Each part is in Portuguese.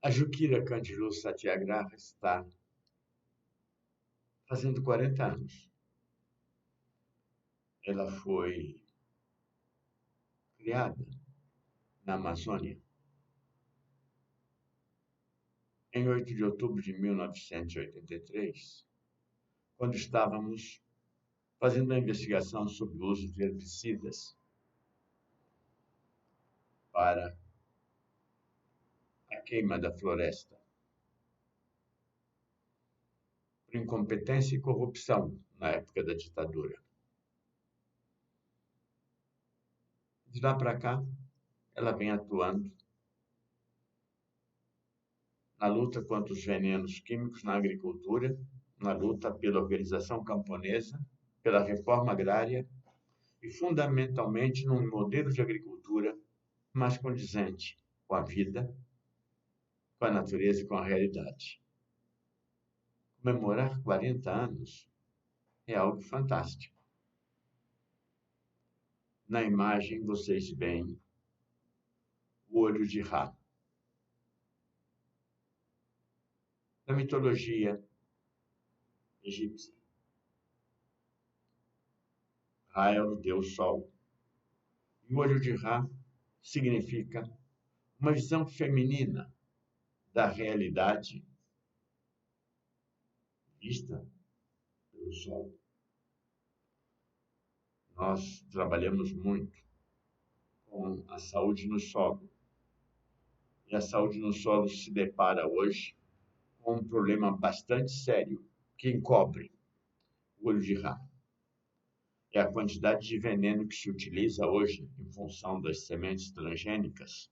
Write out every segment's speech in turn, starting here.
A Jukira Candilu Satyagraha está fazendo 40 anos. Ela foi criada na Amazônia em 8 de outubro de 1983, quando estávamos fazendo uma investigação sobre o uso de herbicidas para a queima da floresta, por incompetência e corrupção na época da ditadura. De lá para cá, ela vem atuando na luta contra os venenos químicos na agricultura, na luta pela organização camponesa, pela reforma agrária e, fundamentalmente, num modelo de agricultura mais condizente com a vida, com a natureza e com a realidade. Comemorar 40 anos é algo fantástico. Na imagem, vocês veem o olho de Ra. Na mitologia egípcia, Ra é o deus Sol. E o olho de Ra significa uma visão feminina da realidade vista pelo Sol. Nós trabalhamos muito com a saúde no solo. E a saúde no solo se depara hoje com um problema bastante sério que encobre o olho de Ra. É a quantidade de veneno que se utiliza hoje em função das sementes transgênicas.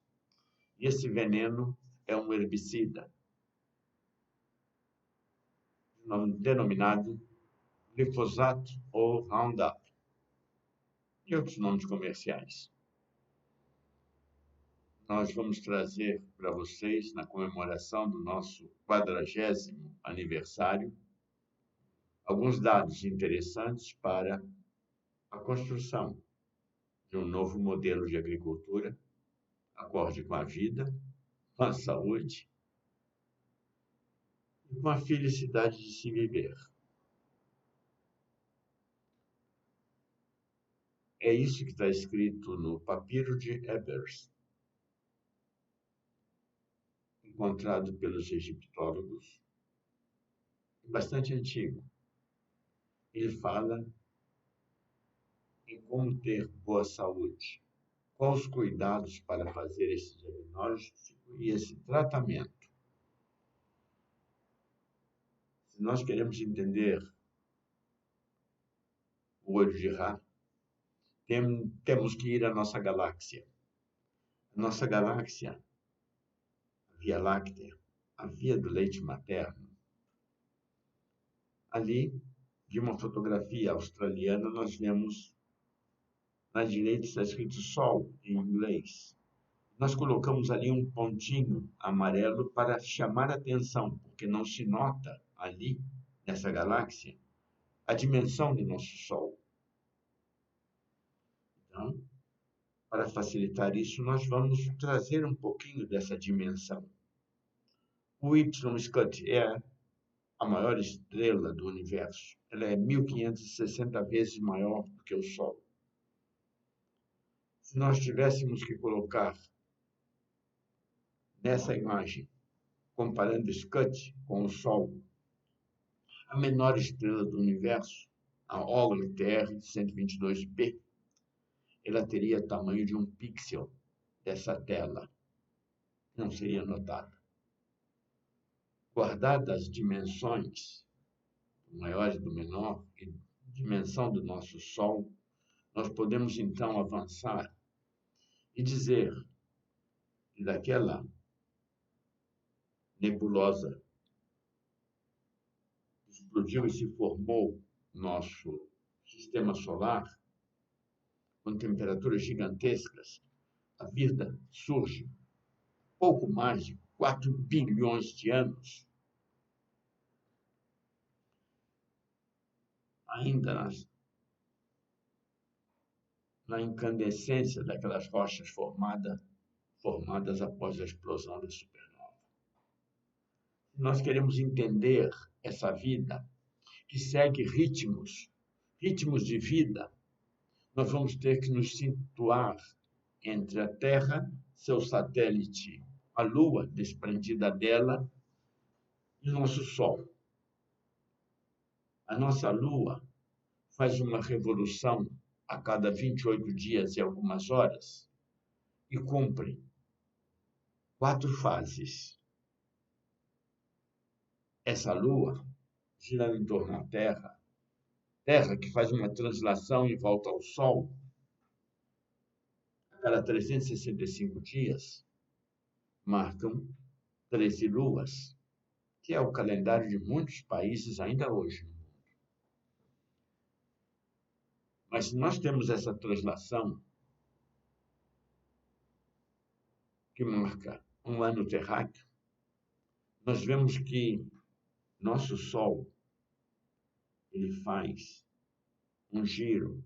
E esse veneno é um herbicida denominado glifosato ou Roundup e outros nomes comerciais. Nós vamos trazer para vocês, na comemoração do nosso 40º aniversário, alguns dados interessantes para a construção de um novo modelo de agricultura, acorde com a vida, com a saúde e com a felicidade de se viver. É isso que está escrito no Papiro de Ebers, encontrado pelos egiptólogos, bastante antigo. Ele fala em como ter boa saúde, quais os cuidados para fazer esse diagnóstico e esse tratamento. Se nós queremos entender o olho de Ra, temos que ir à nossa galáxia. A nossa galáxia, a Via Láctea, a via do leite materno. Ali, de uma fotografia australiana, nós vemos na direita está escrito Sol em inglês. Nós colocamos ali um pontinho amarelo para chamar a atenção, porque não se nota ali, nessa galáxia, a dimensão do nosso Sol. Então, para facilitar isso, nós vamos trazer um pouquinho dessa dimensão. O Y-Scut é a maior estrela do universo. Ela é 1560 vezes maior do que o Sol. Se nós tivéssemos que colocar nessa imagem, comparando Scut com o Sol, a menor estrela do universo, a Ogle TR-122b, ela teria o tamanho de um pixel dessa tela. Não seria notada. Guardadas as dimensões, do maior e do menor, e dimensão do nosso Sol, nós podemos então avançar e dizer que daquela nebulosa explodiu e se formou nosso sistema solar, com temperaturas gigantescas, a vida surge pouco mais de 4 bilhões de anos. Ainda na incandescência daquelas rochas formadas após a explosão da supernova. nós queremos entender essa vida que segue ritmos de vida, nós vamos ter que nos situar entre a Terra, seu satélite, a Lua desprendida dela, e nosso Sol. A nossa Lua faz uma revolução a cada 28 dias e algumas horas e cumpre 4 fases. Essa Lua gira em torno da Terra, Terra que faz uma translação em volta ao Sol a cada 365 dias, marcam 13 luas, que é o calendário de muitos países ainda hoje. Mas se nós temos essa translação que marca um ano terráqueo, nós vemos que nosso Sol ele faz um giro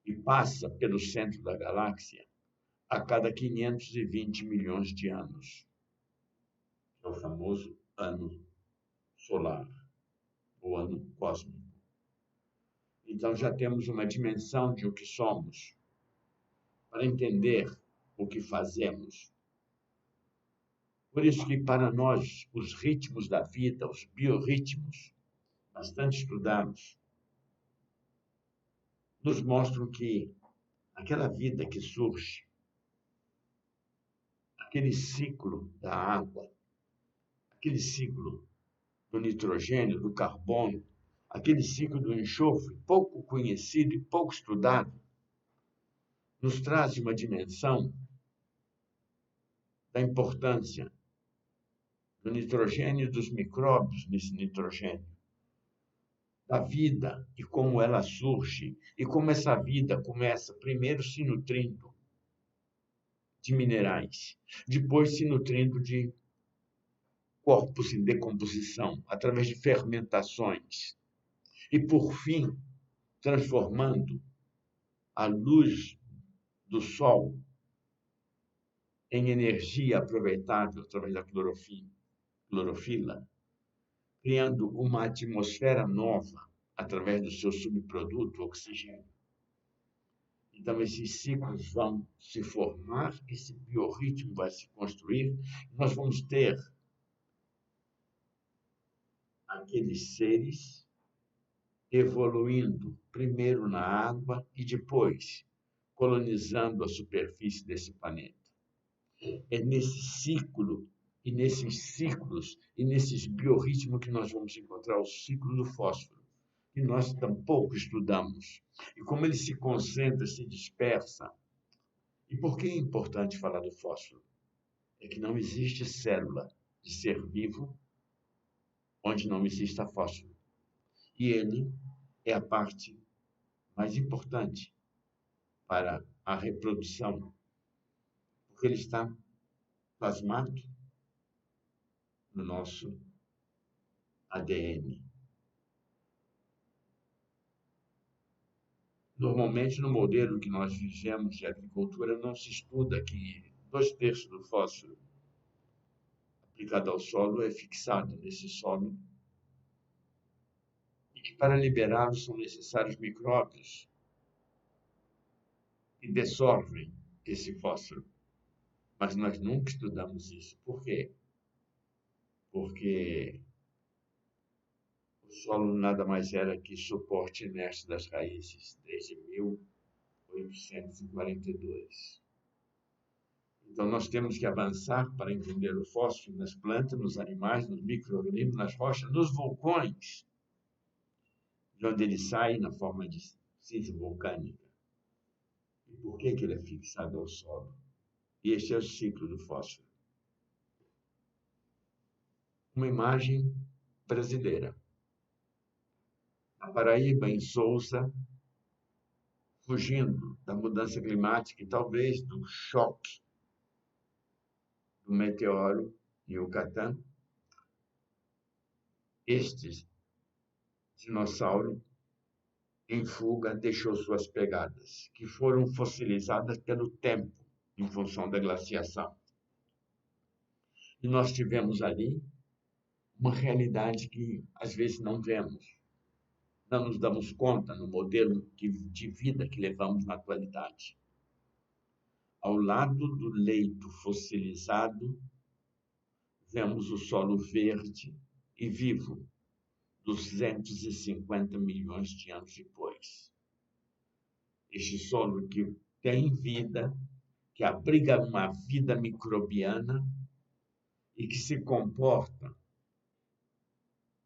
e passa pelo centro da galáxia a cada 520 milhões de anos. É o famoso ano solar, o ano cósmico. Então já temos uma dimensão de o que somos, para entender o que fazemos. Por isso que para nós, os ritmos da vida, os biorritmos, bastante estudados, nos mostram que aquela vida que surge, aquele ciclo da água, aquele ciclo do nitrogênio, do carbono, aquele ciclo do enxofre, pouco conhecido e pouco estudado, nos traz uma dimensão da importância do nitrogênio e dos micróbios nesse nitrogênio, da vida e como ela surge, e como essa vida começa primeiro se nutrindo de minerais, depois se nutrindo de corpos em decomposição, através de fermentações, e por fim, transformando a luz do Sol em energia aproveitável através da clorofila, criando uma atmosfera nova através do seu subproduto, o oxigênio. Então, esses ciclos vão se formar, esse biorritmo vai se construir, nós vamos ter aqueles seres evoluindo primeiro na água e depois colonizando a superfície desse planeta. É nesse ciclo e nesses ciclos e nesses biorritmos que nós vamos encontrar o ciclo do fósforo, que nós tampouco estudamos. E como ele se concentra, se dispersa. E por que é importante falar do fósforo? É que não existe célula de ser vivo onde não exista fósforo. E ele é a parte mais importante para a reprodução, porque ele está plasmado no nosso ADN. Normalmente, no modelo que nós vivemos de agricultura, não se estuda que 2/3 do fósforo aplicado ao solo é fixado nesse solo e que para liberá-lo são necessários micróbios que dissolvem esse fósforo. Mas nós nunca estudamos isso. Por quê? Porque o solo nada mais era que suporte inerte das raízes desde 1842. Então, nós temos que avançar para entender o fósforo nas plantas, nos animais, nos micro-organismos, nas rochas, nos vulcões, de onde ele sai na forma de cinza vulcânica. E por que ele é fixado ao solo? E este é o ciclo do fósforo. Uma imagem brasileira. Na Paraíba, em Sousa, fugindo da mudança climática e talvez do choque do meteoro em Yucatán, este dinossauro em fuga deixou suas pegadas, que foram fossilizadas pelo tempo, em função da glaciação. E nós tivemos ali uma realidade que às vezes não vemos, não nos damos conta no modelo de vida que levamos na atualidade. Ao lado do leito fossilizado, vemos o solo verde e vivo 250 milhões de anos depois. Este solo que tem vida, que abriga uma vida microbiana e que se comporta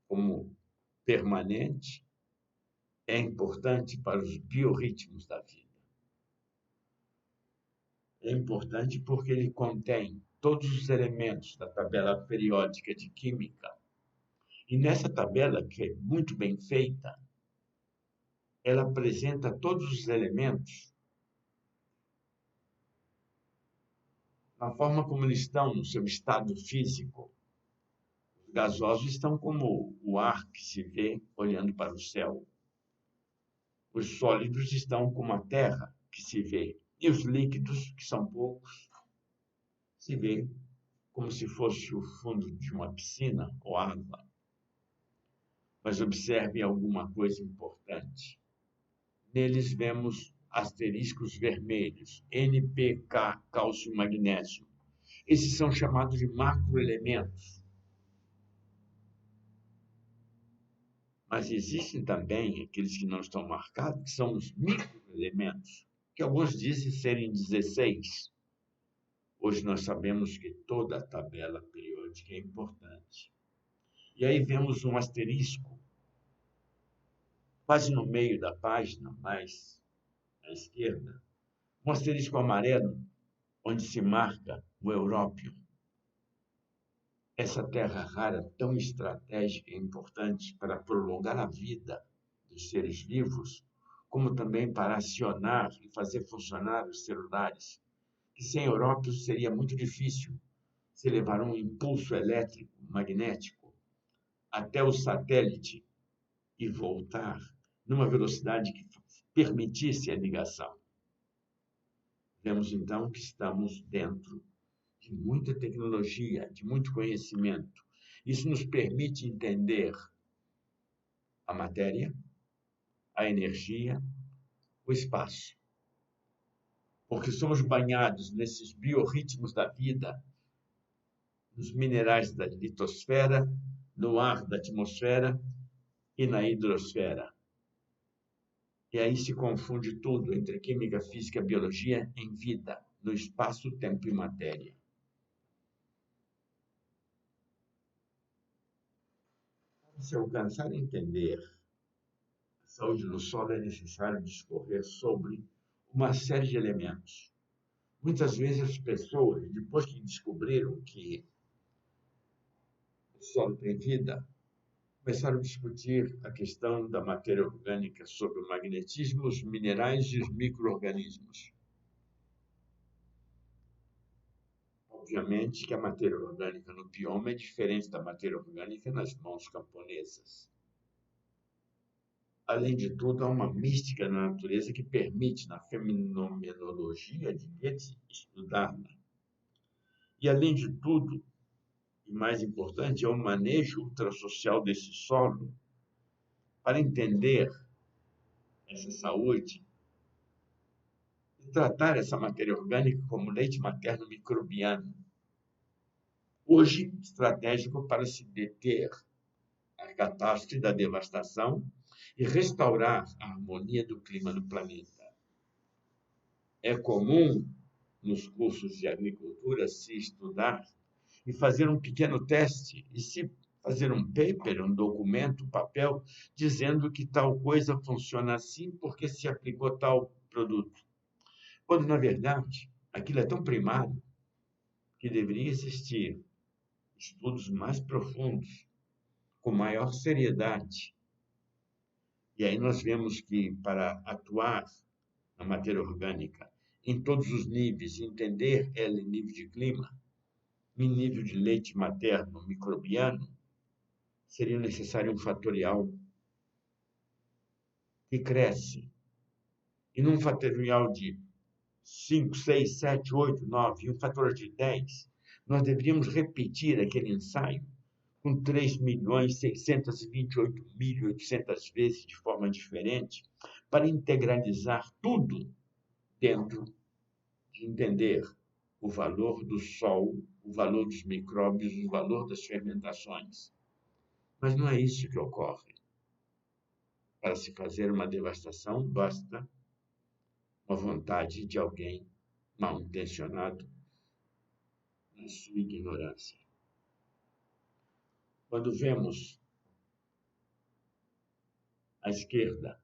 como permanente, é importante para os biorritmos da vida. É importante porque ele contém todos os elementos da tabela periódica de química. E nessa tabela, que é muito bem feita, ela apresenta todos os elementos na forma como eles estão no seu estado físico. Os gasosos estão como o ar que se vê olhando para o céu. Os sólidos estão como a terra que se vê. E os líquidos, que são poucos, se vê como se fosse o fundo de uma piscina ou água. Mas observem alguma coisa importante. Neles vemos asteriscos vermelhos, NPK, cálcio e magnésio. Esses são chamados de macroelementos. Mas existem também aqueles que não estão marcados, que são os microelementos, que alguns dizem serem 16. Hoje nós sabemos que toda a tabela periódica é importante. E aí vemos um asterisco, quase no meio da página, mais à esquerda, um asterisco amarelo, onde se marca o európio. Essa terra rara, tão estratégica e importante para prolongar a vida dos seres vivos, como também para acionar e fazer funcionar os celulares, que sem európio seria muito difícil se levar um impulso elétrico, magnético, até o satélite e voltar numa velocidade que permitisse a ligação. Vemos então que estamos dentro de muita tecnologia, de muito conhecimento. Isso nos permite entender a matéria, a energia, o espaço. Porque somos banhados nesses biorritmos da vida, nos minerais da litosfera, no ar da atmosfera e na hidrosfera. E aí se confunde tudo entre química, física e biologia em vida, no espaço, tempo e matéria. Para se alcançar a entender a saúde do solo, é necessário discorrer sobre uma série de elementos. Muitas vezes as pessoas, depois que descobriram que o solo tem vida, começaram a discutir a questão da matéria orgânica sobre o magnetismo, os minerais e os micro-organismos. Obviamente que a matéria orgânica no bioma é diferente da matéria orgânica nas mãos camponesas. Além de tudo, há uma mística na natureza que permite, na fenomenologia de Goethe, estudá-la. E, além de tudo, e mais importante, é o manejo ultrassocial desse solo para entender essa saúde e tratar essa matéria orgânica como leite materno microbiano. Hoje, estratégico para se deter a catástrofe da devastação e restaurar a harmonia do clima no planeta. É comum, nos cursos de agricultura, se estudar e fazer um pequeno teste e se fazer um paper, um documento, um papel, dizendo que tal coisa funciona assim porque se aplicou tal produto. Quando, na verdade, aquilo é tão primário que deveria existir estudos mais profundos, com maior seriedade. E aí nós vemos que, para atuar na matéria orgânica, em todos os níveis, entender ela em nível de clima, em nível de leite materno microbiano, seria necessário um fatorial que cresce. E num fatorial de 5, 6, 7, 8, 9, e um fator de 10, nós deveríamos repetir aquele ensaio com 3.628.800 vezes de forma diferente, para integralizar tudo dentro de entender o valor do sol, o valor dos micróbios, o valor das fermentações. Mas não é isso que ocorre. Para se fazer uma devastação, basta uma vontade de alguém mal intencionado na sua ignorância. Quando vemos à esquerda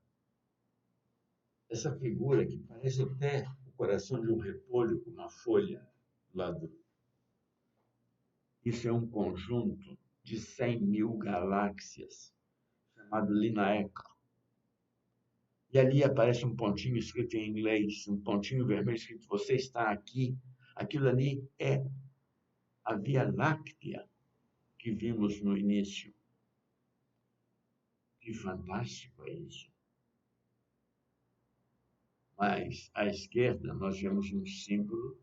essa figura que parece até o coração de um repolho com uma folha do lado, isso é um conjunto de 100.000 galáxias, chamado Linaeca. E ali aparece um pontinho escrito em inglês, um pontinho vermelho escrito "Você está aqui". Aquilo ali é a Via Láctea que vimos no início. Que fantástico é isso! Mas à esquerda nós vemos um símbolo,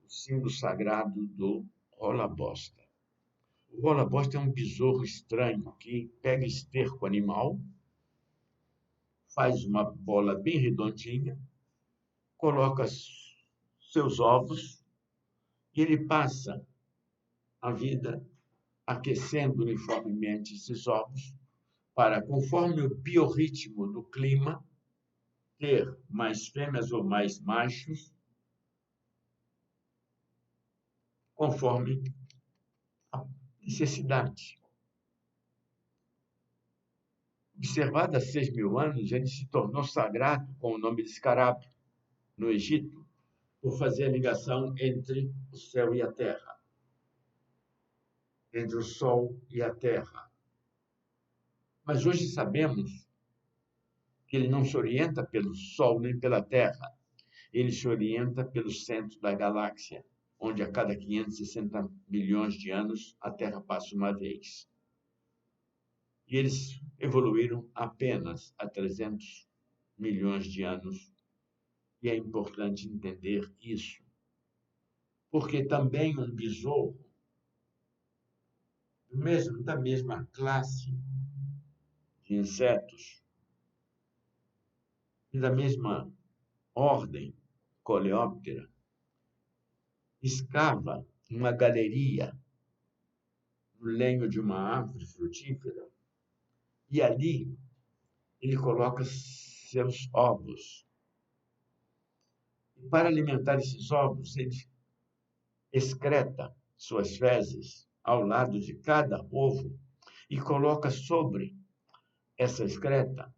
o símbolo sagrado do rola-bosta. O rola-bosta é um besouro estranho que pega esterco animal, faz uma bola bem redondinha, coloca seus ovos e ele passa a vida aquecendo uniformemente esses ovos para, conforme o biorritmo do clima, ter mais fêmeas ou mais machos, conforme a necessidade. Observado há 6.000 anos, ele se tornou sagrado com o nome de escarabe, no Egito, por fazer a ligação entre o céu e a terra, entre o sol e a terra. Mas hoje sabemos que ele não se orienta pelo sol nem pela terra, ele se orienta pelo centro da galáxia, onde a cada 560 milhões de anos a Terra passa uma vez. E eles evoluíram apenas há 300 milhões de anos. E é importante entender isso, porque também um besouro, da mesma classe de insetos e da mesma ordem, Coleóptera, escava uma galeria no lenho de uma árvore frutífera e ali ele coloca seus ovos. E para alimentar esses ovos, ele excreta suas fezes ao lado de cada ovo e coloca sobre essa excreta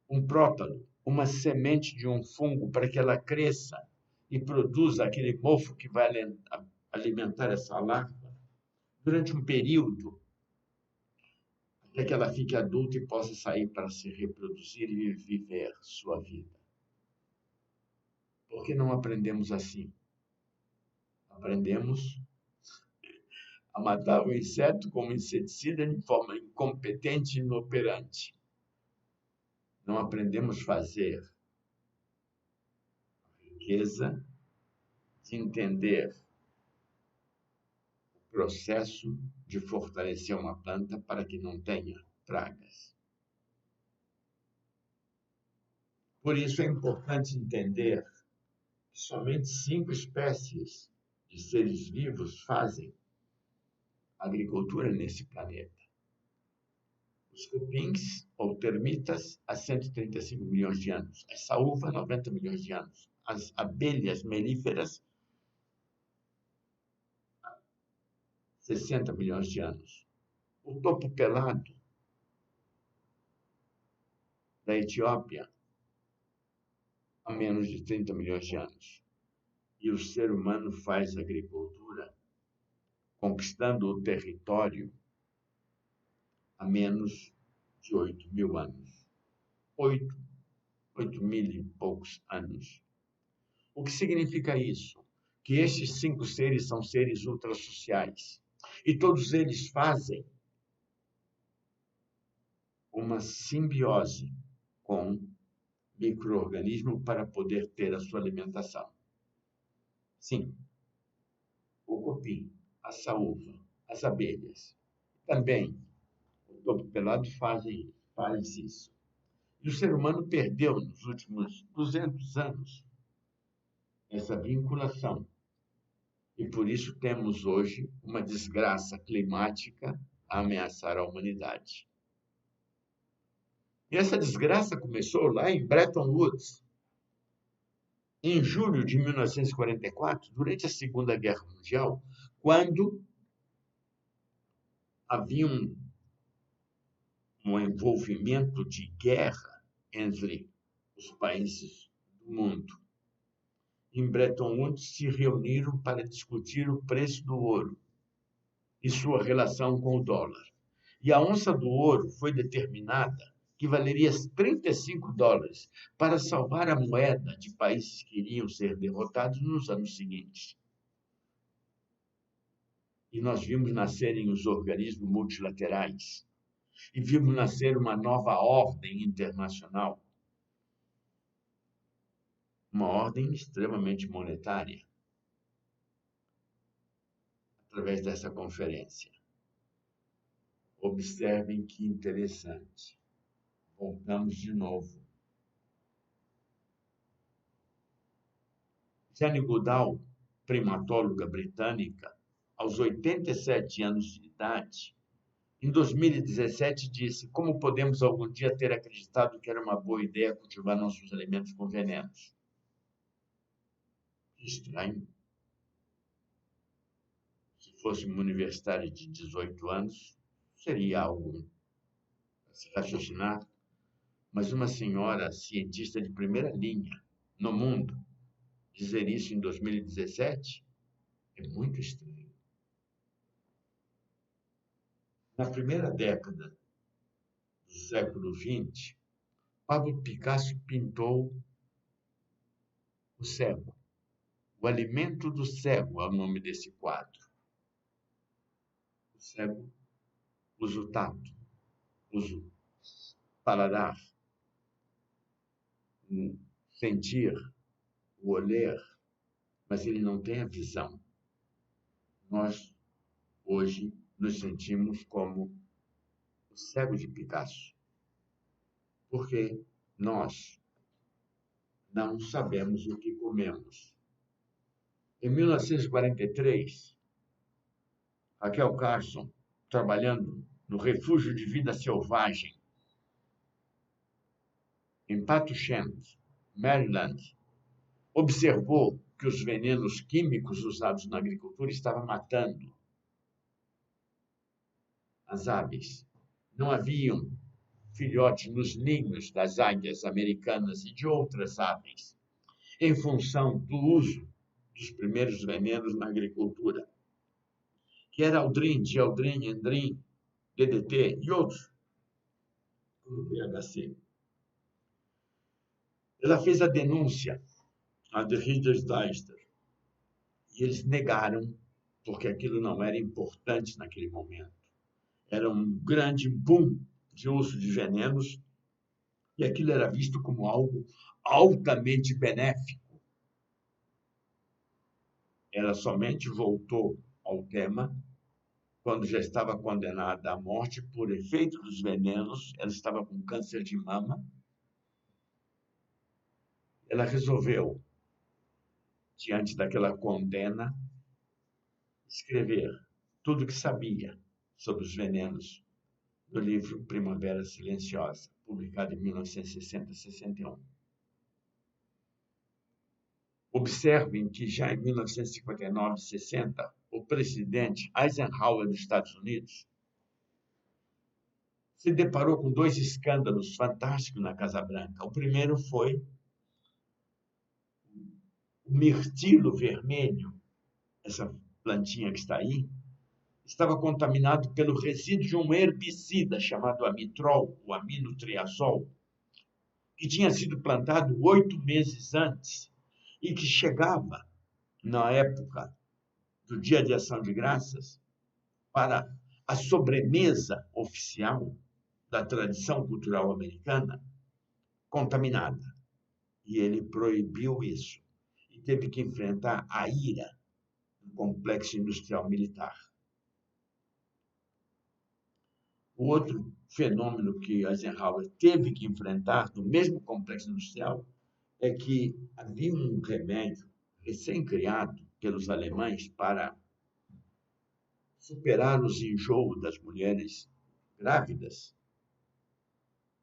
um prótalo, uma semente de um fungo, para que ela cresça e produza aquele mofo que vai alimentar essa larva durante um período, até que ela fique adulta e possa sair para se reproduzir e viver sua vida. Por que não aprendemos assim? Aprendemos a matar o inseto como inseticida de forma incompetente e inoperante. Não aprendemos a fazer a riqueza de entender o processo de fortalecer uma planta para que não tenha pragas. Por isso é importante entender que somente 5 espécies de seres vivos fazem agricultura nesse planeta. Os cupins, ou termitas, há 135 milhões de anos. A saúva, 90 milhões de anos. As abelhas melíferas, 60 milhões de anos. O topo pelado da Etiópia, há menos de 30 milhões de anos. E o ser humano faz agricultura, conquistando o território, há menos de 8.000 anos. 8.000 e poucos anos. O que significa isso? Que estes 5 seres são seres ultrasociais. E todos eles fazem uma simbiose com micro-organismo para poder ter a sua alimentação. Sim, o cupim, a saúva, as abelhas Também, o topo pelado faz isso. E o ser humano perdeu, nos últimos 200 anos, essa vinculação. E por isso temos hoje uma desgraça climática a ameaçar a humanidade. E essa desgraça começou lá em Bretton Woods, em julho de 1944, durante a Segunda Guerra Mundial, quando havia um envolvimento de guerra entre os países do mundo. Em Bretton Woods se reuniram para discutir o preço do ouro e sua relação com o dólar. E a onça do ouro foi determinada que valeria $35 para salvar a moeda de países que iriam ser derrotados nos anos seguintes. E nós vimos nascerem os organismos multilaterais e vimos nascer uma nova ordem internacional, uma ordem extremamente monetária, através dessa conferência. Observem que interessante. Voltamos de novo. Jane Goodall, primatóloga britânica, aos 87 anos de idade, em 2017 disse: como podemos algum dia ter acreditado que era uma boa ideia cultivar nossos alimentos com venenos? Estranho. Se fosse uma universitária de 18 anos, seria algo a se raciocinar. Mas uma senhora cientista de primeira linha no mundo dizer isso em 2017 é muito estranho. Na primeira década do século XX, Pablo Picasso pintou O Cego. O Alimento do Cego é o nome desse quadro. O cego usa o tato, usa o paladar, o sentir, o olhar, mas ele não tem a visão. Nós, hoje, nos sentimos como o cego de Picasso, porque nós não sabemos o que comemos. Em 1943, Raquel Carson, trabalhando no Refúgio de Vida Selvagem, em Patuxent, Maryland, observou que os venenos químicos usados na agricultura estavam matando as aves. Não haviam filhotes nos ninhos das águias americanas e de outras aves, em função do uso dos primeiros venenos na agricultura, que era Aldrin, Dieldrin, Endrin, DDT e outros, como VHC. Ela fez a denúncia a The Reader's Digest e eles negaram, porque aquilo não era importante naquele momento. Era um grande boom de uso de venenos e aquilo era visto como algo altamente benéfico. Ela somente voltou ao tema quando já estava condenada à morte por efeito dos venenos. Ela estava com câncer de mama. Ela resolveu, diante daquela condena, escrever tudo o que sabia sobre os venenos do livro Primavera Silenciosa, publicado em 1960-61. Observem que já em 1959 e 60, o presidente Eisenhower dos Estados Unidos se deparou com dois escândalos fantásticos na Casa Branca. O primeiro foi o mirtilo vermelho, essa plantinha que está aí, estava contaminado pelo resíduo de um herbicida chamado amitrol, o aminotriazol, que tinha sido plantado 8 meses antes e que chegava, na época do Dia de Ação de Graças, para a sobremesa oficial da tradição cultural americana, contaminada. E ele proibiu isso e teve que enfrentar a ira do complexo industrial militar. O outro fenômeno que Eisenhower teve que enfrentar no mesmo complexo industrial é que havia um remédio recém-criado pelos alemães para superar os enjoos das mulheres grávidas.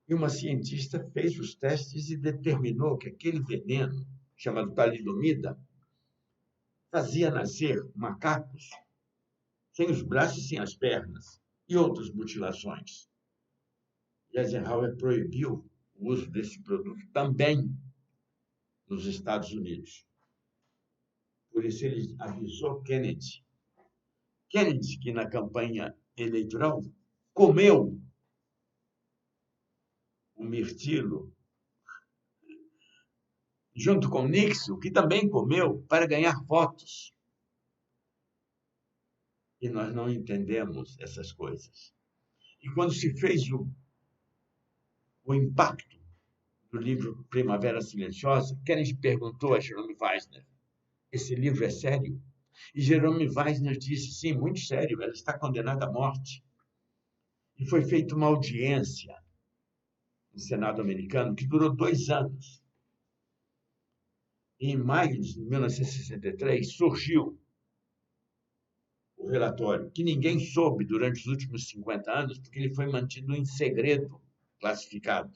E uma cientista fez os testes e determinou que aquele veneno, chamado talidomida, fazia nascer macacos sem os braços e sem as pernas, e outras mutilações. E Eisenhower proibiu o uso desse produto também nos Estados Unidos. Por isso ele avisou Kennedy. Kennedy, que na campanha eleitoral comeu o mirtilo, junto com Nixon, que também comeu para ganhar votos. E nós não entendemos essas coisas. E quando se fez o impacto do livro Primavera Silenciosa, Kennedy perguntou a Jerome Weissner: esse livro é sério? E Jerome Weissner disse: sim, muito sério, ela está condenada à morte. E foi feita uma audiência no Senado americano que durou 2 anos. E em maio de 1963 surgiu o relatório, que ninguém soube durante os últimos 50 anos, porque ele foi mantido em segredo classificado.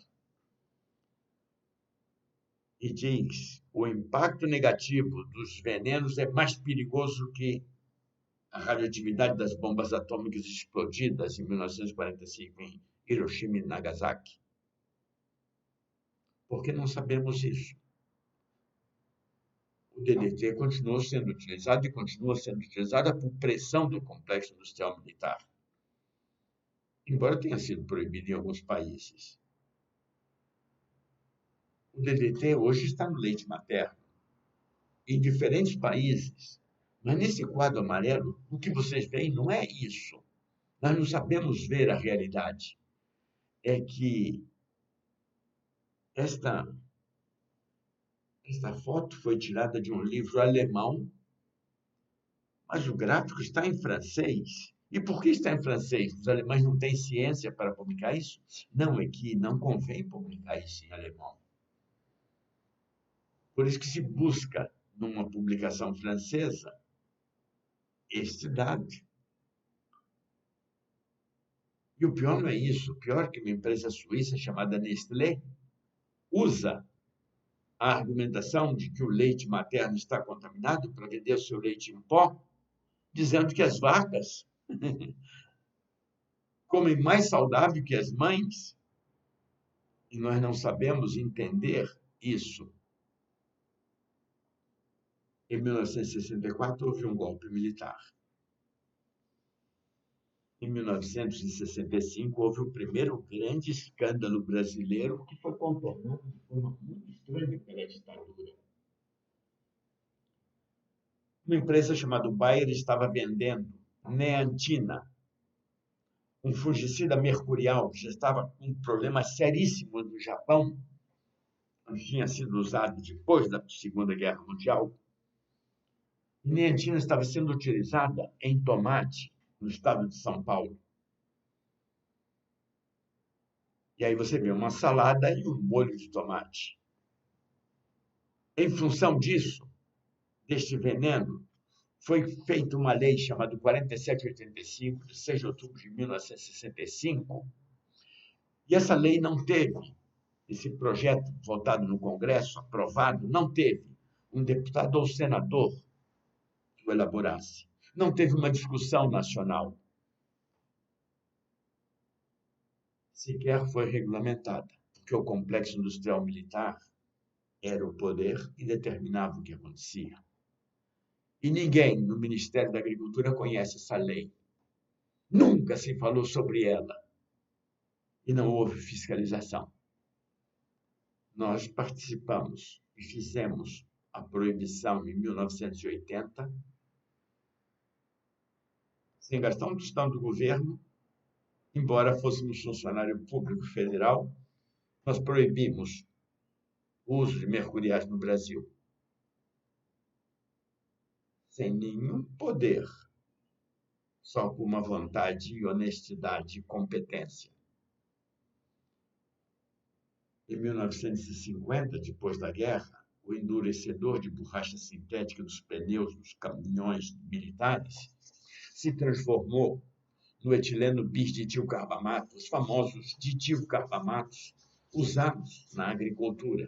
E diz: o impacto negativo dos venenos é mais perigoso que a radioatividade das bombas atômicas explodidas em 1945 em Hiroshima e Nagasaki. Por que não sabemos isso? O DDT continuou sendo utilizado e continua sendo utilizado por pressão do complexo industrial militar, embora tenha sido proibido em alguns países. O DDT hoje está no leite materno, em diferentes países. Mas nesse quadro amarelo, o que vocês veem não é isso. Nós não sabemos ver a realidade. É que esta foto foi tirada de um livro alemão, mas o gráfico está em francês. E por que está em francês? Os alemães não têm ciência para publicar isso? Não, é que não convém publicar isso em alemão. Por isso que se busca, numa publicação francesa, este dado. E o pior não é isso. O pior é que uma empresa suíça chamada Nestlé usa a argumentação de que o leite materno está contaminado para vender o seu leite em pó, dizendo que as vacas comem mais saudável que as mães. E nós não sabemos entender isso. Em 1964, houve um golpe militar. Em 1965, houve o primeiro grande escândalo brasileiro que foi contornado de forma muito estranha pela ditadura. Uma empresa chamada Bayer estava vendendo Neantina, um fungicida mercurial que já estava com um problema seríssimo no Japão, onde tinha sido usado depois da Segunda Guerra Mundial. Neantina estava sendo utilizada em tomate no estado de São Paulo. E aí você vê uma salada e um molho de tomate. Em função disso, deste veneno, foi feita uma lei chamada 4785, de 6 de outubro de 1965, e essa lei não teve, esse projeto votado no Congresso, aprovado, não teve um deputado ou senador que o elaborasse. Não teve uma discussão nacional. Sequer foi regulamentada, porque o complexo industrial militar era o poder e determinava o que acontecia. E ninguém no Ministério da Agricultura conhece essa lei. Nunca se falou sobre ela. E não houve fiscalização. Nós participamos e fizemos a proibição em 1980, sem gastar um tostão do governo, embora fôssemos funcionário público federal, nós proibimos o uso de mercuriais no Brasil. Sem nenhum poder só com uma vontade e honestidade e competência. Em 1950, depois da guerra, o endurecedor de borracha sintética dos pneus dos caminhões militares se transformou no etileno bis-ditilcarbamato, os famosos ditilcarbamatos usados na agricultura.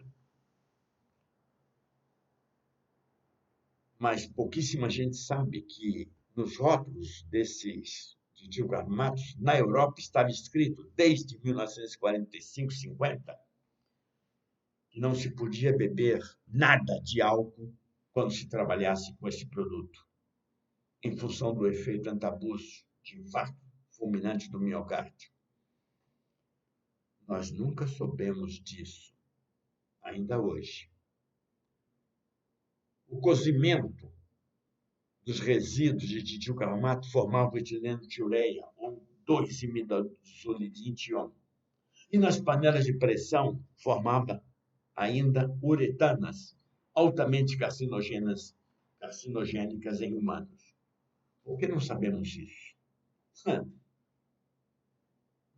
Mas pouquíssima gente sabe que nos rótulos desses ditilcarbamatos, na Europa estava escrito desde 1945, 50, que não se podia beber nada de álcool quando se trabalhasse com esse produto, em função do efeito antabuso de infarto fulminante do miocárdio. Nós nunca soubemos disso, ainda hoje. O cozimento dos resíduos de ditilcarbamato formava o etileno de ureia, ou 2-imidazolidintiol. E nas panelas de pressão formava ainda uretanas, altamente carcinogênicas em humanos. Por que não sabemos isso?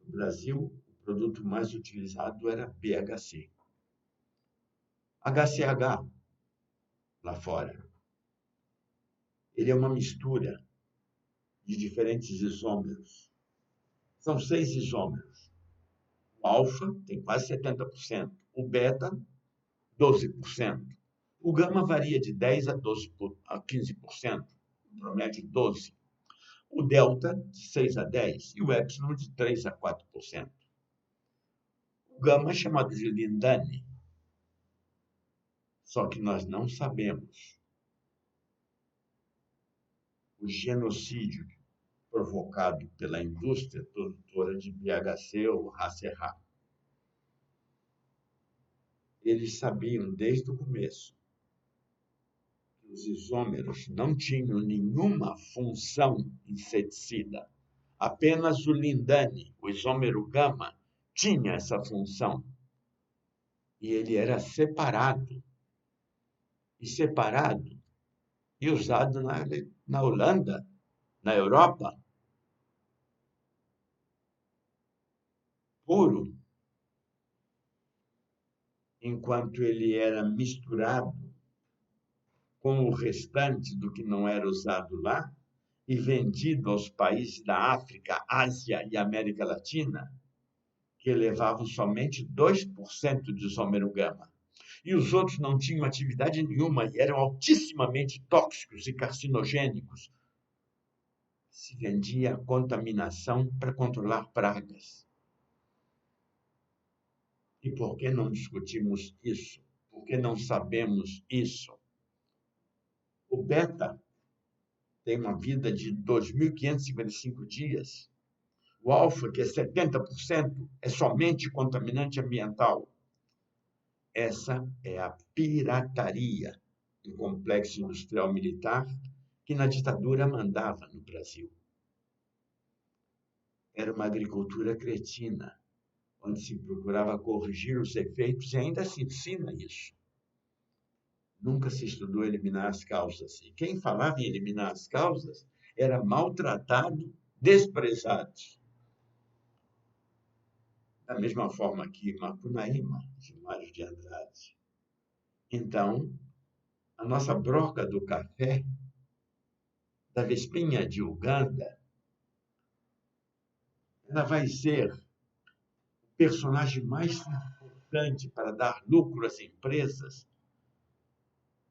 No Brasil, o produto mais utilizado era BHC. HCH, lá fora. Ele é uma mistura de diferentes isômeros. São 6 isômeros. O alfa tem quase 70%. O beta, 12%. O gama varia de 10% a 15%, um promédio de 12%. O delta, de 6% a 10%. E o epsilon, de 3% a 4%. O gama é chamado de lindane. Só que nós não sabemos o genocídio provocado pela indústria produtora de BHC ou HCH. Eles sabiam desde o começo que os isômeros não tinham nenhuma função inseticida. Apenas o lindane, o isômero gama, tinha essa função. E ele era separado. E usado na Holanda, na Europa, puro, enquanto ele era misturado com o restante do que não era usado lá e vendido aos países da África, Ásia e América Latina, que levavam somente 2% de isômero gama. E os outros não tinham atividade nenhuma e eram altissimamente tóxicos e carcinogênicos. Se vendia a contaminação para controlar pragas. E por que não discutimos isso? Por que não sabemos isso? O beta tem uma vida de 2.555 dias. O alfa, que é 70%, é somente contaminante ambiental. Essa é a pirataria do complexo industrial militar que na ditadura mandava no Brasil. Era uma agricultura cretina, onde se procurava corrigir os efeitos e ainda se ensina isso. Nunca se estudou eliminar as causas. E quem falava em eliminar as causas era maltratado, desprezado. Da mesma forma que Macunaíma, de Mário de Andrade. Então, a nossa broca do café, da Vespinha de Uganda, ela vai ser o personagem mais importante para dar lucro às empresas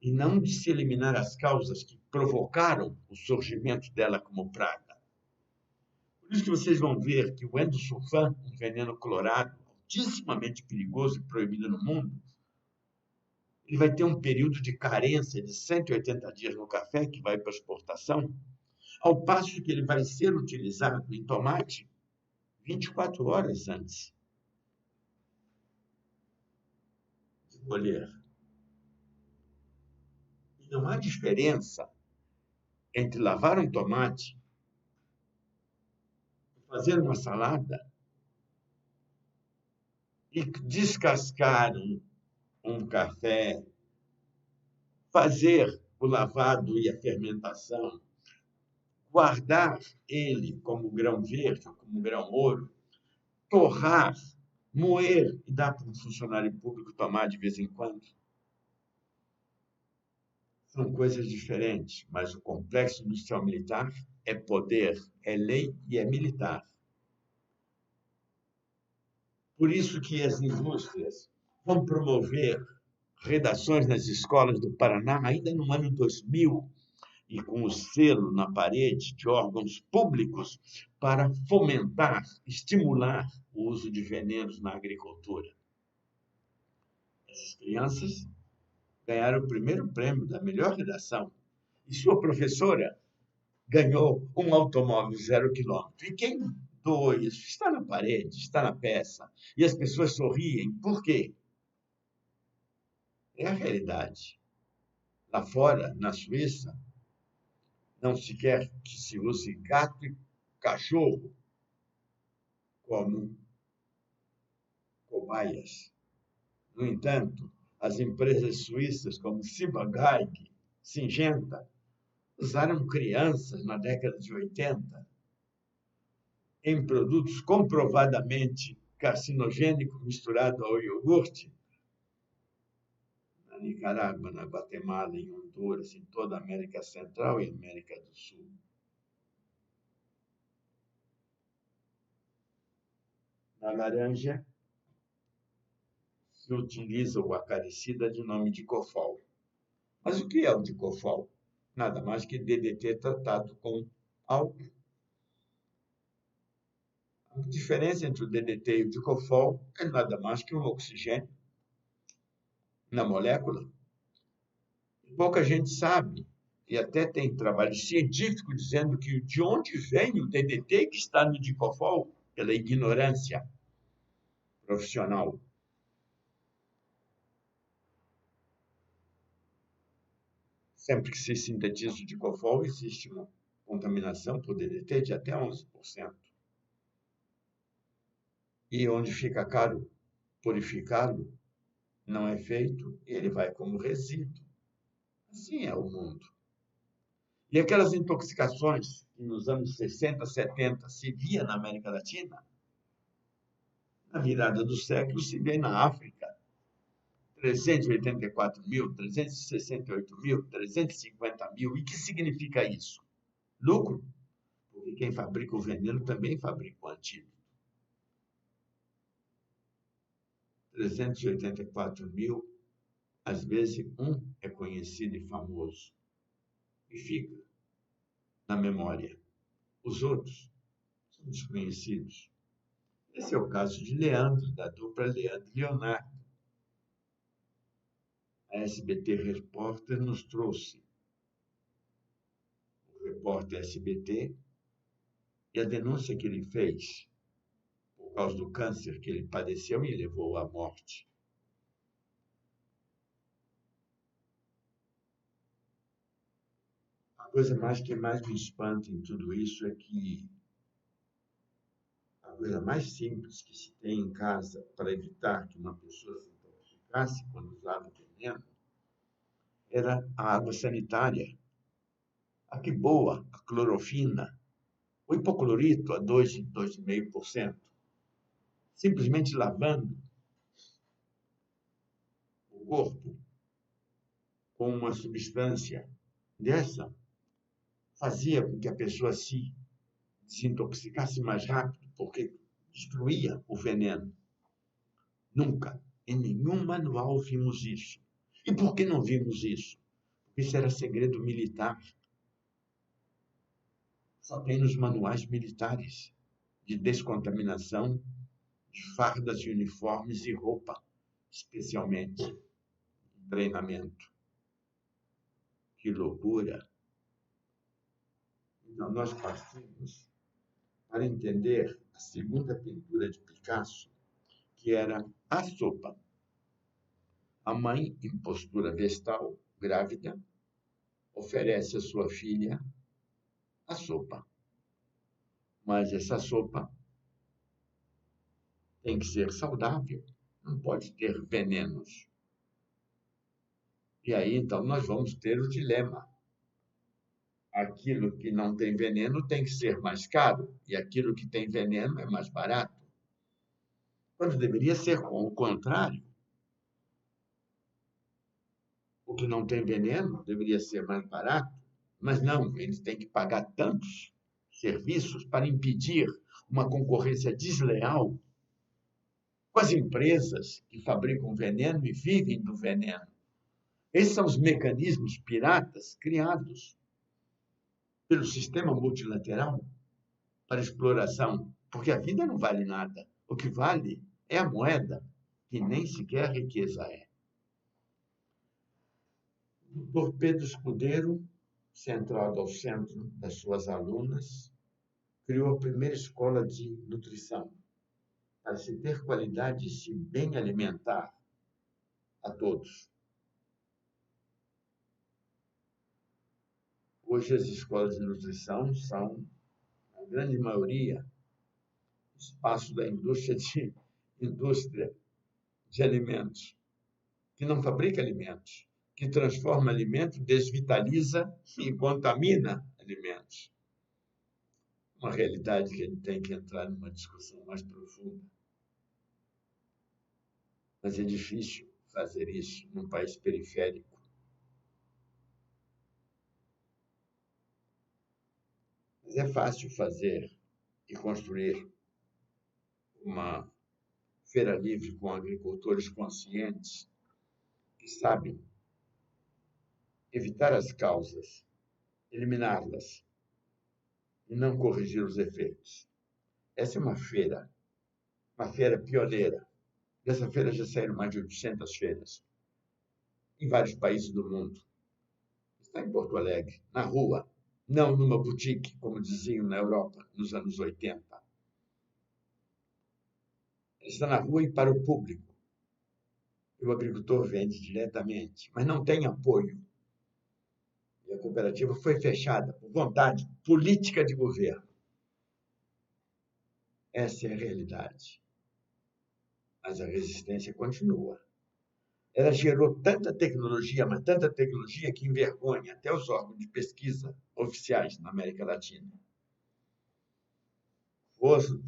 e não de se eliminar as causas que provocaram o surgimento dela como praga. Por isso que vocês vão ver que o endosulfan, um veneno clorado, altissimamente perigoso e proibido no mundo, ele vai ter um período de carência de 180 dias no café, que vai para a exportação, ao passo que ele vai ser utilizado em tomate 24 horas antes de colher. E não há diferença entre lavar um tomate, fazer uma salada e descascar um café, fazer o lavado e a fermentação, guardar ele como grão verde, como grão ouro, torrar, moer e dar para um funcionário público tomar de vez em quando. São coisas diferentes, mas o complexo industrial militar é poder, é lei e é militar. Por isso que as indústrias vão promover redações nas escolas do Paraná, ainda no ano 2000, e com o selo na parede de órgãos públicos para fomentar, estimular o uso de venenos na agricultura. Essas crianças ganharam o primeiro prêmio da melhor redação e sua professora ganhou um automóvel 0 km. E quem doou isso? Está na parede, está na peça. E as pessoas sorriem. Por quê? É a realidade. Lá fora, na Suíça, não se quer que se use gato e cachorro como cobaias. No entanto, as empresas suíças como Ciba-Geigy, Syngenta, usaram crianças na década de 80 em produtos comprovadamente carcinogênicos misturados ao iogurte, na Nicarágua, na Guatemala, em Honduras, em toda a América Central e América do Sul. Na laranja, se utiliza o acaricida de nome dicofol. Mas o que é o dicofol? Nada mais que DDT tratado com álcool. A diferença entre o DDT e o dicofol é nada mais que um oxigênio na molécula. Pouca gente sabe, e até tem trabalho científico dizendo que de onde vem o DDT que está no dicofol, pela ignorância profissional. Sempre que se sintetiza o dicofol, existe uma contaminação por DDT de até 11%. E onde fica caro purificá-lo, não é feito, ele vai como resíduo. Assim é o mundo. E aquelas intoxicações que nos anos 60, 70 se via na América Latina, na virada do século se vê na África. 384 mil, 368 mil, 350 mil. E o que significa isso? Lucro, porque quem fabrica o veneno também fabrica o antídoto. 384 mil, às vezes um é conhecido e famoso e fica na memória. Os outros são desconhecidos. Esse é o caso de Leandro, da dupla Leandro e Leonardo. A SBT Repórter nos trouxe o repórter SBT e a denúncia que ele fez por causa do câncer que ele padeceu e levou à morte. A coisa que mais me espanta em tudo isso é que a coisa mais simples que se tem em casa para evitar que uma pessoa se intoxicasse quando usava veneno era a água sanitária. A que boa, a clorofina, o hipoclorito a 2, 2,5%. Simplesmente lavando o corpo com uma substância dessa fazia com que a pessoa se desintoxicasse mais rápido, porque destruía o veneno. Nunca, em nenhum manual vimos isso. E por que não vimos isso? Porque isso era segredo militar. Só tem nos manuais militares de descontaminação de fardas e uniformes e roupa, especialmente em treinamento. Que loucura! Então, nós partimos para entender a segunda pintura de Picasso, que era a sopa. A mãe, em postura vestal, grávida, oferece à sua filha a sopa. Mas essa sopa tem que ser saudável, não pode ter venenos. E aí, então, nós vamos ter o dilema. aquilo que não tem veneno tem que ser mais caro e aquilo que tem veneno é mais barato. Quando deveria ser o contrário. O que não tem veneno deveria ser mais barato, mas não, eles têm que pagar tantos serviços para impedir uma concorrência desleal com as empresas que fabricam veneno e vivem do veneno. Esses são os mecanismos piratas criados pelo sistema multilateral para exploração, porque a vida não vale nada. O que vale é a moeda, que nem sequer riqueza é. O Dr. Pedro Escudeiro, centrado ao centro das suas alunas, criou a primeira escola de nutrição, para se ter qualidade e se bem alimentar a todos. Hoje as escolas de nutrição são, na grande maioria, espaço da indústria de alimentos, que não fabrica alimentos, que transforma alimentos, desvitaliza e contamina alimentos. Uma realidade que a gente tem que entrar numa discussão mais profunda. Mas é difícil fazer isso num país periférico. Mas é fácil fazer e construir uma feira livre com agricultores conscientes que sabem evitar as causas, eliminá-las e não corrigir os efeitos. Essa é uma feira pioneira. Dessa feira já saíram mais de 800 feiras em vários países do mundo. Está em Porto Alegre, na rua, não numa boutique, como diziam na Europa nos anos 80. Está na rua e para o público. O agricultor vende diretamente, mas não tem apoio. E a cooperativa foi fechada por vontade política de governo. Essa é a realidade. Mas a resistência continua. Ela gerou tanta tecnologia, mas tanta tecnologia que envergonha até os órgãos de pesquisa oficiais na América Latina.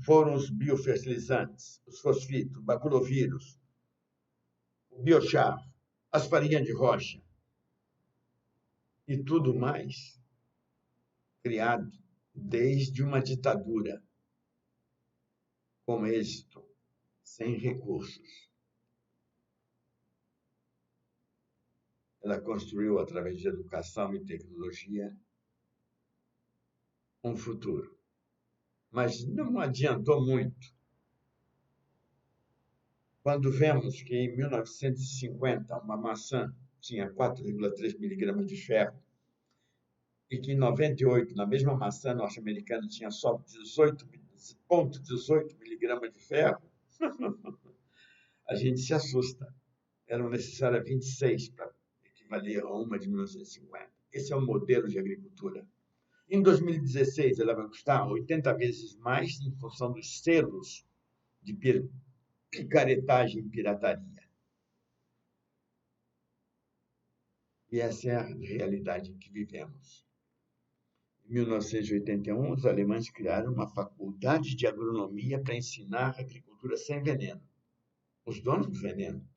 Foram os biofertilizantes, os fosfitos, o baculovírus, o biochar, as farinhas de rocha e tudo mais criado desde uma ditadura com êxito, sem recursos. Ela construiu, através de educação e tecnologia, um futuro. Mas não adiantou muito. Quando vemos que em 1950 uma maçã tinha 4,3 miligramas de ferro e que em 98, na mesma maçã norte-americana, tinha só 18,18 miligramas de ferro, a gente se assusta. Eram necessárias 26 para equivaler a uma de 1950. Esse é o modelo de agricultura. Em 2016, ela vai custar 80 vezes mais em função dos selos de picaretagem e pirataria. E essa é a realidade em que vivemos. Em 1981, os alemães criaram uma faculdade de agronomia para ensinar agricultura sem veneno. Os donos do veneno.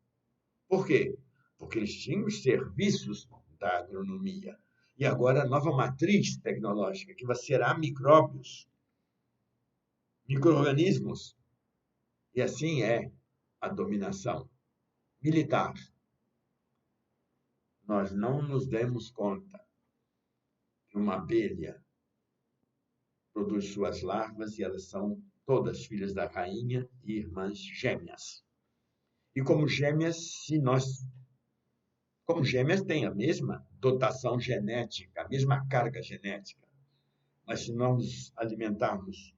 Por quê? Porque eles tinham os serviços da agronomia. E agora a nova matriz tecnológica, que vai ser a micróbios, micro-organismos. E assim é a dominação militar. Nós não nos demos conta que uma abelha produz suas larvas e elas são todas filhas da rainha e irmãs gêmeas. E como gêmeas, como gêmeas têm a mesma dotação genética, a mesma carga genética. Mas se nós nos alimentarmos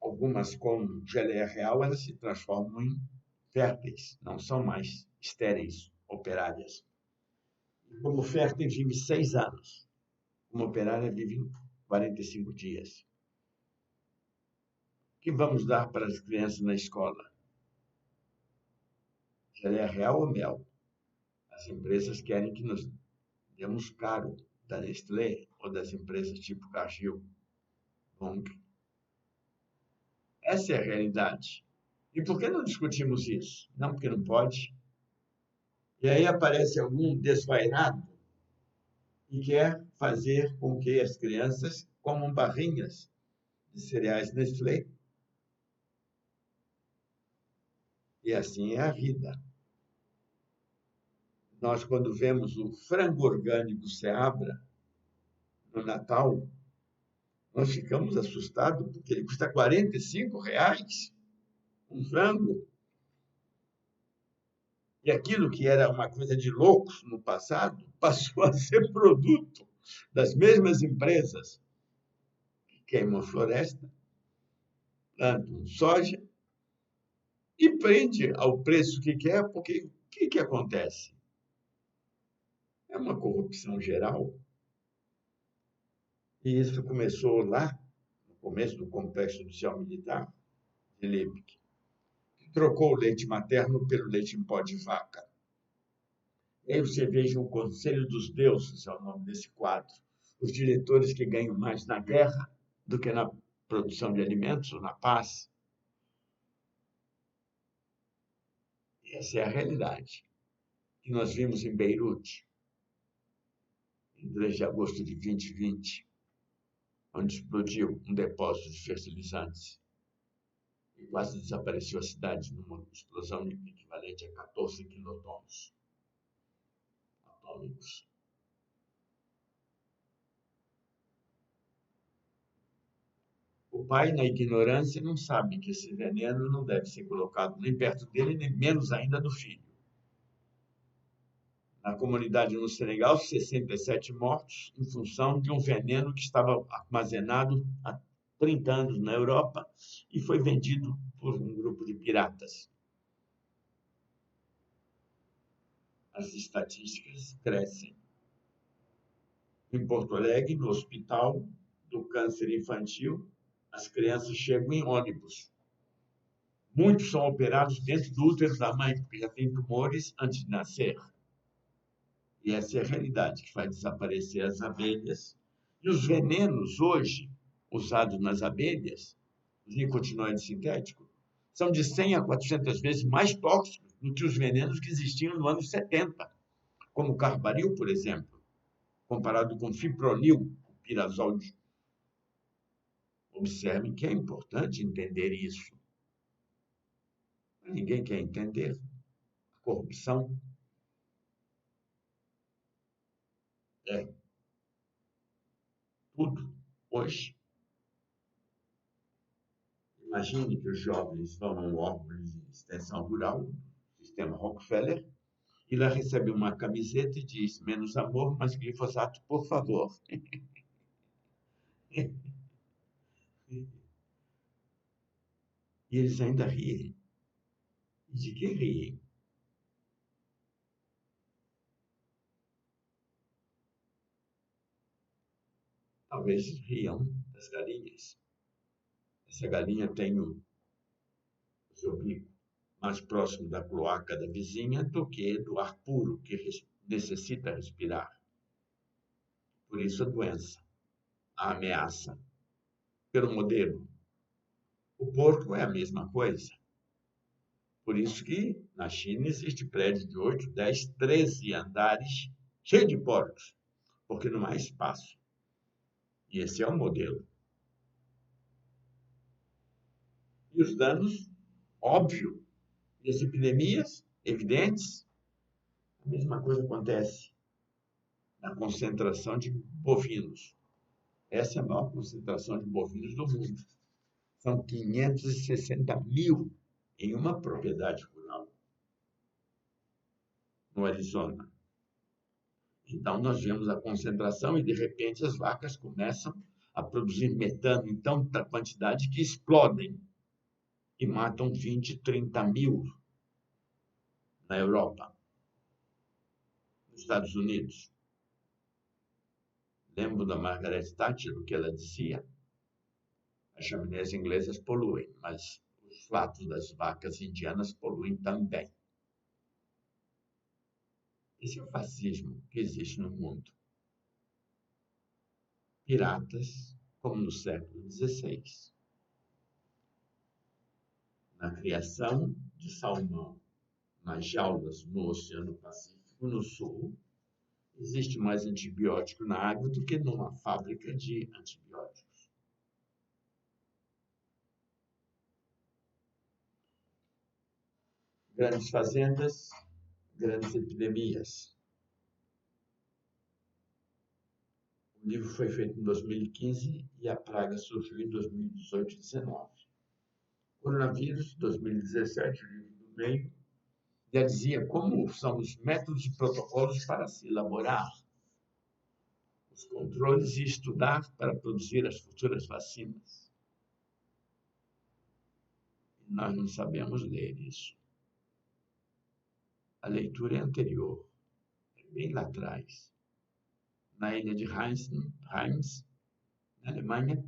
algumas com geleia real, elas se transformam em férteis, não são mais estéreis, operárias. E como fértil vive 6 anos, uma operária vive 45 dias. O que vamos dar para as crianças na escola? Geleia real ou mel? As empresas querem que nos demos caro da Nestlé ou das empresas tipo Cargill, Long. Essa é a realidade. E por que não discutimos isso? Não, porque não pode. E aí aparece algum desvairado e quer fazer com que as crianças comam barrinhas de cereais Nestlé. E assim é a vida. Nós, quando vemos o frango orgânico Seabra no Natal, nós ficamos assustados porque ele custa R$ 45, um frango. E aquilo que era uma coisa de loucos no passado passou a ser produto das mesmas empresas que queimam a floresta, plantam soja e prende ao preço que quer, porque o que acontece? É uma corrupção geral. E isso começou lá, no começo do Complexo Judicial Militar de Liebig, que trocou o leite materno pelo leite em pó de vaca. E aí você veja o Conselho dos Deuses, é o nome desse quadro. Os diretores que ganham mais na guerra do que na produção de alimentos ou na paz. Essa é a realidade que nós vimos em Beirute, em 3 de agosto de 2020, onde explodiu um depósito de fertilizantes e quase desapareceu a cidade numa explosão equivalente a 14 quilotons atômicos. O pai, na ignorância, não sabe que esse veneno não deve ser colocado nem perto dele, nem menos ainda do filho. Na comunidade no Senegal, 67 mortos em função de um veneno que estava armazenado há 30 anos na Europa e foi vendido por um grupo de piratas. As estatísticas crescem. Em Porto Alegre, no hospital do câncer infantil, as crianças chegam em ônibus. Muitos são operados dentro do útero da mãe, porque já têm tumores antes de nascer. E essa é a realidade que faz desaparecer as abelhas. E os venenos hoje usados nas abelhas, os nicotinoides sintéticos, são de 100 a 400 vezes mais tóxicos do que os venenos que existiam no ano 70, como o carbaryl, por exemplo, comparado com fipronil, o pirazol. Observem que é importante entender isso. Mas ninguém quer entender. A corrupção é tudo hoje. Imagine que os jovens vão ao órgão de extensão rural, sistema Rockefeller, e lá recebem uma camiseta e diz: menos amor, mais glifosato, por favor. E eles ainda riem. E de que riem? Talvez riam das galinhas. Essa galinha tem o seu bico mais próximo da cloaca da vizinha do que do ar puro que necessita respirar. Por isso a doença, a ameaça. Pelo modelo, o porco é a mesma coisa. Por isso que na China existe prédio de 8, 10, 13 andares cheio de porcos, porque não há espaço. E esse é o modelo. E os danos, óbvio, e as epidemias, evidentes, a mesma coisa acontece na concentração de bovinos. Essa é a maior concentração de bovinos do mundo. São 560 mil em uma propriedade rural, no Arizona. Então, nós vemos a concentração e, de repente, as vacas começam a produzir metano em tanta quantidade que explodem e matam 20, 30 mil na Europa, nos Estados Unidos. Lembro da Margaret Thatcher, o que ela dizia: as chaminés inglesas poluem, mas os fatos das vacas indianas poluem também. Esse é o fascismo que existe no mundo. piratas, como no século XVI, na criação de salmão nas jaulas no Oceano Pacífico, no Sul. Existe mais antibiótico na água do que numa fábrica de antibióticos. Grandes fazendas, grandes epidemias. O livro foi feito em 2015 e a praga surgiu em 2018 e 2019. Coronavírus, 2017, o livro do meio, já dizia como são os métodos e protocolos para se elaborar os controles e estudar para produzir as futuras vacinas. E nós não sabemos ler isso. A leitura é anterior, é bem lá atrás. Na ilha de Reims, na Alemanha,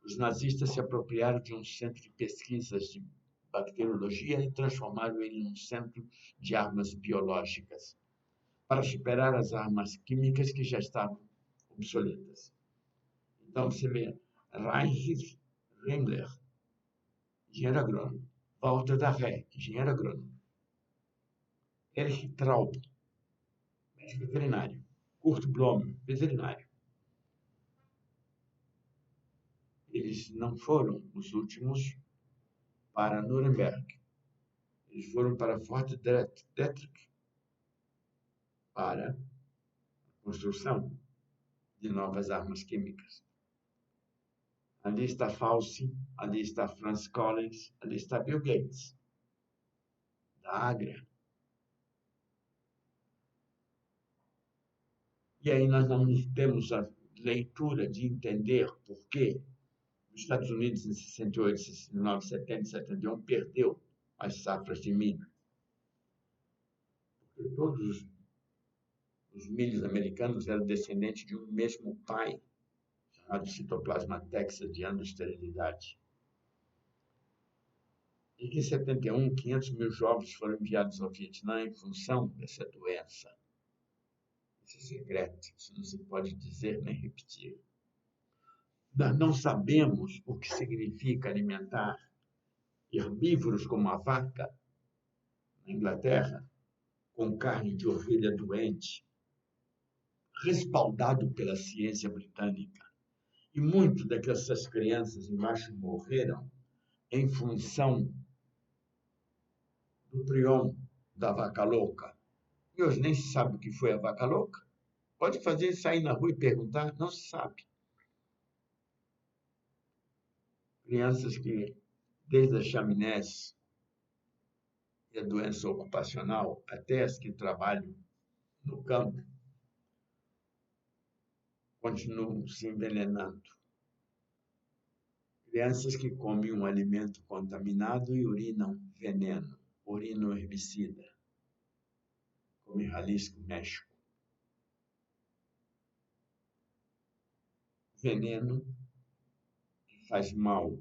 os nazistas se apropriaram de um centro de pesquisas de bacteriologia e transformaram ele num centro de armas biológicas, para superar as armas químicas que já estavam obsoletas. Então, você vê Heinrich Himmler, engenheiro agrônomo; Walter Darré, engenheiro agrônomo; Erich Traub, médico veterinário; Kurt Blohm, veterinário. Eles não foram os últimos para Nuremberg. Eles foram para Fort Detrick para a construção de novas armas químicas. Ali está Fauci, ali está Francis Collins, ali está Bill Gates, da Agria. E aí nós não temos a leitura de entender por que os Estados Unidos, em 68, 69, 70 e 71, perdeu as safras de milho. Porque todos os milhos americanos eram descendentes de um mesmo pai, chamado Citoplasma texas, de anos de esterilidade. E que em 71, 500 mil jovens foram enviados ao Vietnã em função dessa doença. Esse secreto, isso não se pode dizer nem repetir. Nós não sabemos o que significa alimentar herbívoros como a vaca, na Inglaterra, com carne de ovelha doente, respaldado pela ciência britânica. E muitas daquelas crianças embaixo morreram em função do prion da vaca louca. E hoje nem se sabe o que foi a vaca louca. Pode fazer sair na rua e perguntar, não se sabe. Crianças que, desde a chaminés e a doença ocupacional, até as que trabalham no campo, continuam se envenenando. Crianças que comem um alimento contaminado e urinam veneno, urinam herbicida, como em Jalisco, México. Veneno que faz mal,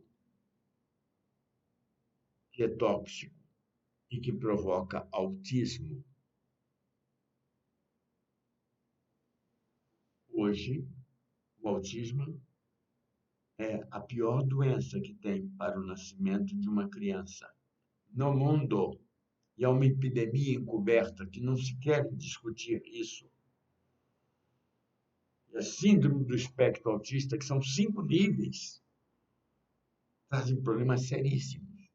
que é tóxico e que provoca autismo. Hoje, o autismo é a pior doença que tem para o nascimento de uma criança no mundo. E é uma epidemia encoberta que não se quer discutir isso. E a síndrome do espectro autista, que são 5 níveis, trazem problemas seríssimos.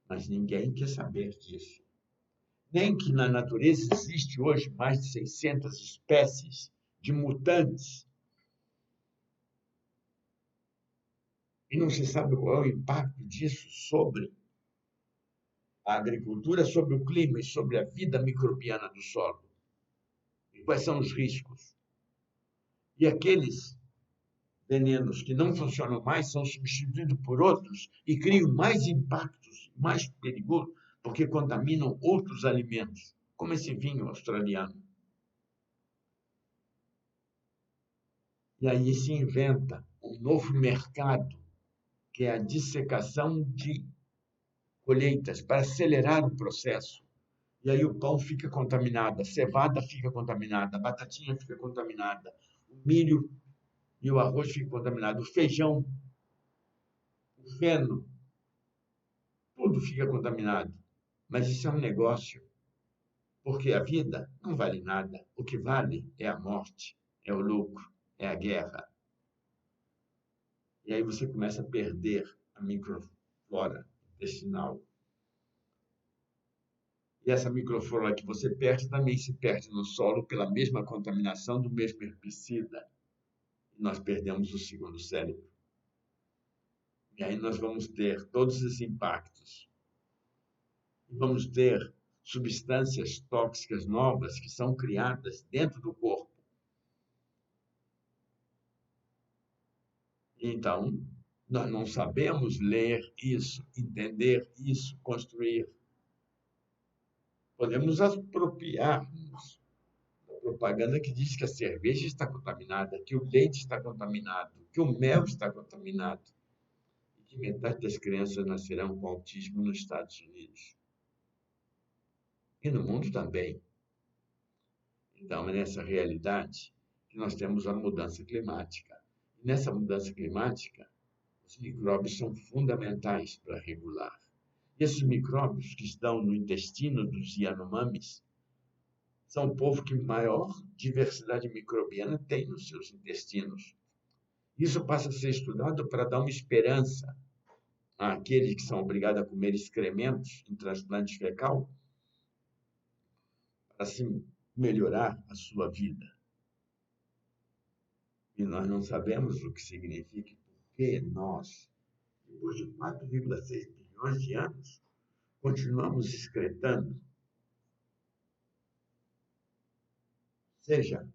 Mas ninguém quer saber disso. Nem que na natureza existe hoje mais de 600 espécies de mutantes. E não se sabe qual é o impacto disso sobre a agricultura, sobre o clima e sobre a vida microbiana do solo. E quais são os riscos? E aqueles venenos que não funcionam mais são substituídos por outros e criam mais impactos, mais perigosos, porque contaminam outros alimentos, como esse vinho australiano. E aí se inventa um novo mercado, que é a dissecação de colheitas, para acelerar o processo. E aí o pão fica contaminado, a cevada fica contaminada, a batatinha fica contaminada, o milho e o arroz fica contaminado. O feijão, o feno, tudo fica contaminado. Mas isso é um negócio, porque a vida não vale nada. O que vale é a morte, é o lucro, é a guerra. E aí você começa a perder a microflora intestinal. E essa microflora que você perde também se perde no solo pela mesma contaminação do mesmo herbicida. E nós perdemos o segundo cérebro. E aí nós vamos ter todos esses impactos. E vamos ter substâncias tóxicas novas que são criadas dentro do corpo. Então, nós não sabemos ler isso, entender isso, construir. Podemos apropriar-nos da propaganda que diz que a cerveja está contaminada, que o leite está contaminado, que o mel está contaminado e que metade das crianças nascerão com autismo nos Estados Unidos. E no mundo também. Então, é nessa realidade que nós temos a mudança climática. E nessa mudança climática, os micróbios são fundamentais para regular. E esses micróbios que estão no intestino dos Yanomamis são o povo que maior diversidade microbiana tem nos seus intestinos. Isso passa a ser estudado para dar uma esperança àqueles que são obrigados a comer excrementos em transplante fecal, para assim melhorar a sua vida. E nós não sabemos o que significa, porque nós, depois de 4,6 bilhões de anos, continuamos excretando, seja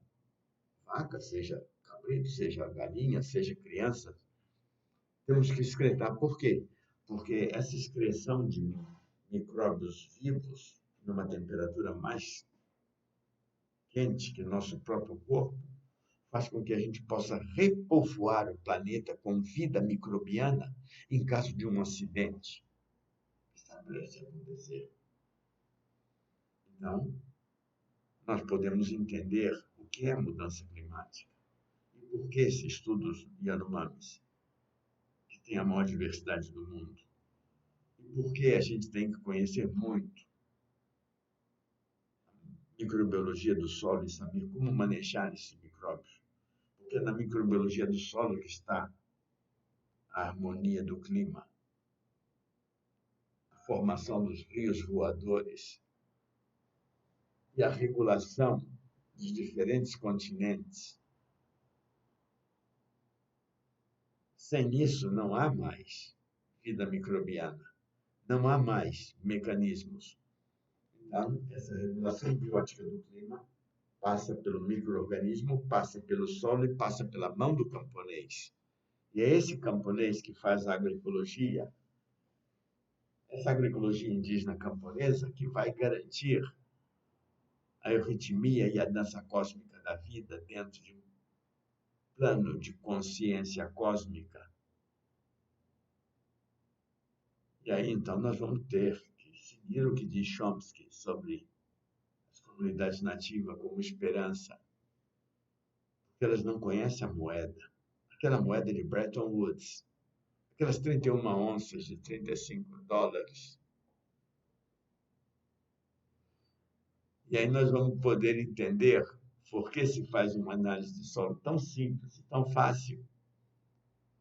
vaca, seja cabrito, seja galinha, seja criança, temos que excretar. Por quê? Porque essa excreção de micróbios vivos, numa temperatura mais quente que nosso próprio corpo, faz com que a gente possa repovoar o planeta com vida microbiana em caso de um acidente que está prestes a acontecer. Então, nós podemos entender o que é a mudança climática e por que esse estudo dos Yanomamis, que tem a maior diversidade do mundo, e por que a gente tem que conhecer muito a microbiologia do solo e saber como manejar esses micróbios. Porque é na microbiologia do solo que está a harmonia do clima, a formação dos rios voadores e a regulação dos diferentes continentes. Sem isso, não há mais vida microbiana, não há mais mecanismos. Então, essa regulação biótica do clima passa pelo micro-organismo, passa pelo solo e passa pela mão do camponês. E é esse camponês que faz a agroecologia, essa agroecologia indígena camponesa, que vai garantir a euritmia e a dança cósmica da vida dentro de um plano de consciência cósmica. E aí, então, nós vamos ter que seguir o que diz Chomsky sobre as comunidades nativas como esperança, porque elas não conhecem a moeda. Aquela moeda de Bretton Woods, aquelas 31 onças de $35. E aí nós vamos poder entender por que se faz uma análise de solo tão simples e tão fácil,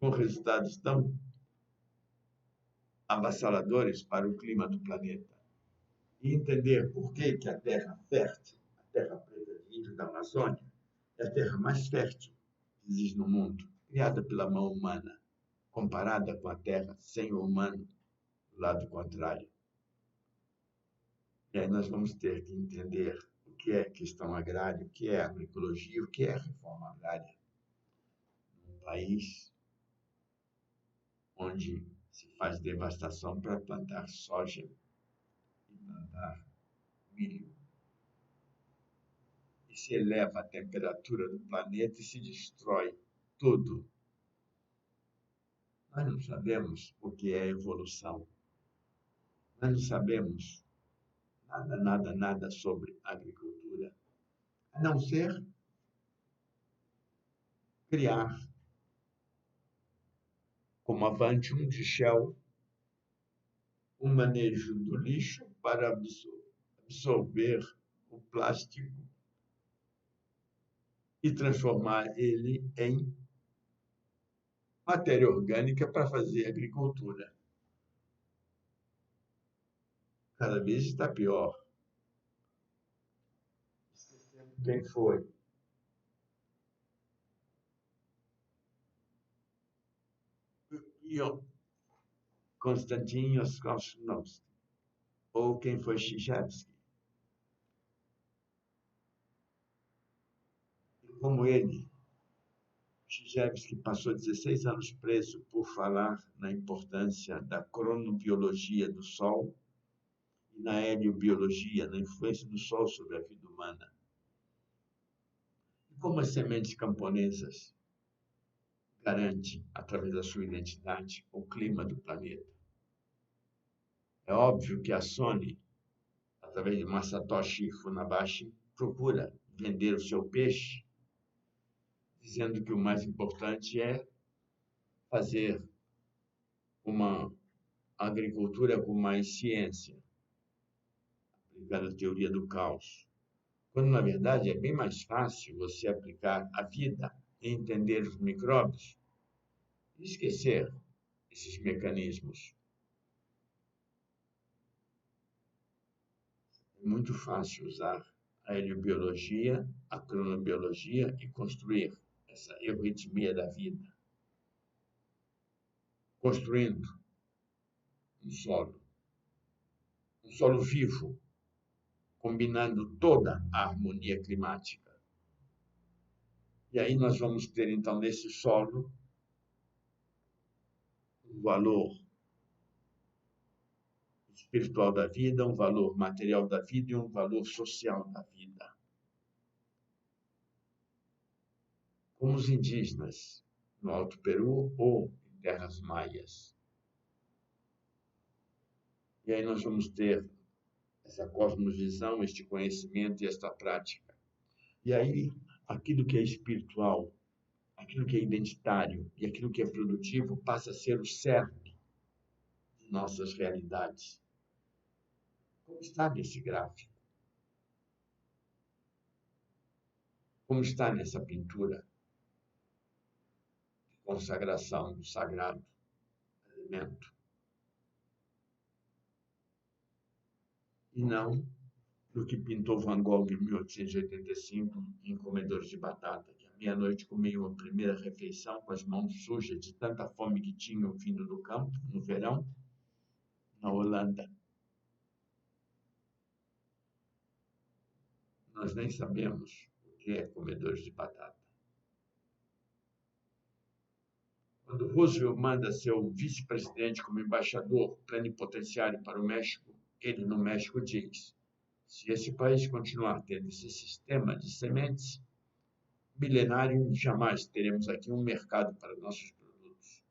com resultados tão avassaladores para o clima do planeta. E entender por que a terra fértil, a terra preta de Índio da Amazônia, é a terra mais fértil que existe no mundo, criada pela mão humana, comparada com a terra sem o humano, do lado contrário. E aí nós vamos ter que entender o que é questão agrária, o que é agroecologia, o que é reforma agrária. Num país onde se faz devastação para plantar soja e plantar milho. E se eleva a temperatura do planeta e se destrói tudo. Nós não sabemos o que é evolução. Nós não sabemos nada sobre agricultura, a não ser criar como a Vantium de Shell, o manejo do lixo para absorver o plástico e transformar ele em matéria orgânica para fazer agricultura. Cada vez está pior. Quem foi? Konstantin Oskowski, ou quem foi Chijevski. Como ele, Chijevski passou 16 anos preso por falar na importância da cronobiologia do Sol e na heliobiologia, na influência do Sol sobre a vida humana. E como as sementes camponesas garantem, através da sua identidade, o clima do planeta. É óbvio que a Sony, através de Masatoshi Funabashi, procura vender o seu peixe, dizendo que o mais importante é fazer uma agricultura com mais ciência, aplicando a teoria do caos. Quando, na verdade, é bem mais fácil você aplicar a vida e entender os micróbios e esquecer esses mecanismos. É muito fácil usar a heliobiologia, a cronobiologia e construir essa euritmia da vida. Construindo um solo vivo, combinando toda a harmonia climática. E aí nós vamos ter, então, nesse solo, um valor espiritual da vida, um valor material da vida e um valor social da vida. Como os indígenas no Alto Peru ou em terras maias. E aí nós vamos ter essa cosmovisão, este conhecimento e esta prática. E aí, aquilo que é espiritual, aquilo que é identitário e aquilo que é produtivo passa a ser o cerne de nossas realidades. Como está nesse gráfico? Como está nessa pintura de consagração do sagrado elemento? E não do que pintou Van Gogh em 1885 em Comedores de Batata, que à meia-noite comeu a primeira refeição com as mãos sujas de tanta fome que tinham vindo do campo, no verão, na Holanda. Nós nem sabemos o que é Comedores de Batata. Quando Roosevelt manda seu vice-presidente como embaixador plenipotenciário para o México, ele no México diz: se esse país continuar tendo esse sistema de sementes milenário, jamais teremos aqui um mercado para nossos produtos.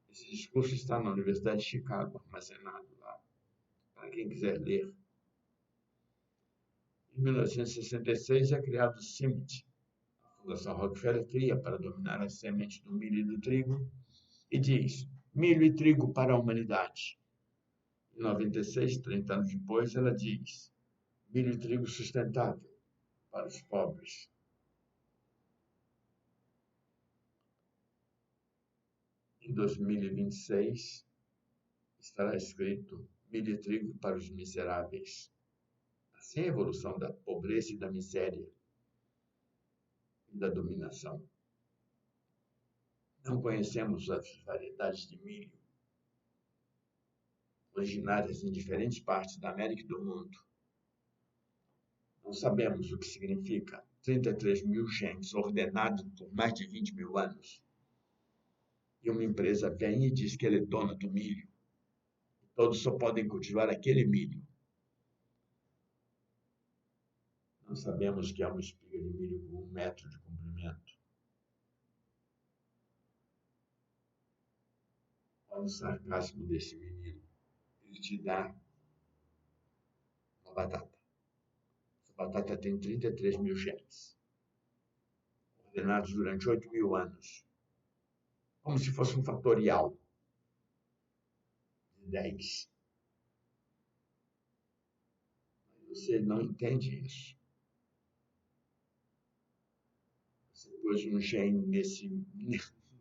Esse discurso está na Universidade de Chicago, armazenado lá, para quem quiser ler. Em 1966 é criado o CIMMYT. A Fundação Rockefeller cria para dominar as sementes do milho e do trigo e diz: milho e trigo para a humanidade. Em 96, 30 anos depois, ela diz: milho e trigo sustentável para os pobres. Em 2026, estará escrito: milho e trigo para os miseráveis. Assim é a evolução da pobreza e da miséria e da dominação. Não conhecemos as variedades de milho originárias em diferentes partes da América e do mundo. Não sabemos o que significa 33 mil genes ordenados por mais de 20 mil anos. E uma empresa vem e diz que ele é dona do milho. Todos só podem cultivar aquele milho. Não sabemos que há uma espiga de milho com 1 metro de comprimento. Olha o sarcasmo desse menino. Ele te dá uma batata. Essa batata tem 33 mil genes, ordenados durante 8 mil anos. como se fosse um fatorial de 10. Você não entende isso. Você pôs um gene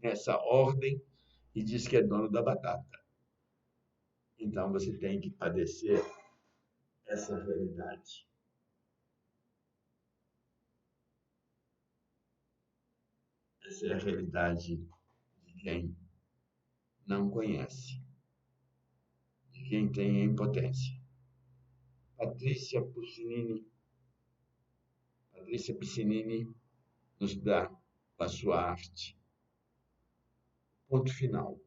nessa ordem e diz que é dono da batata. Então você tem que padecer essa realidade. Essa é a realidade de quem não conhece, de quem tem a impotência. Patrícia Piscinini nos dá a sua arte. Ponto final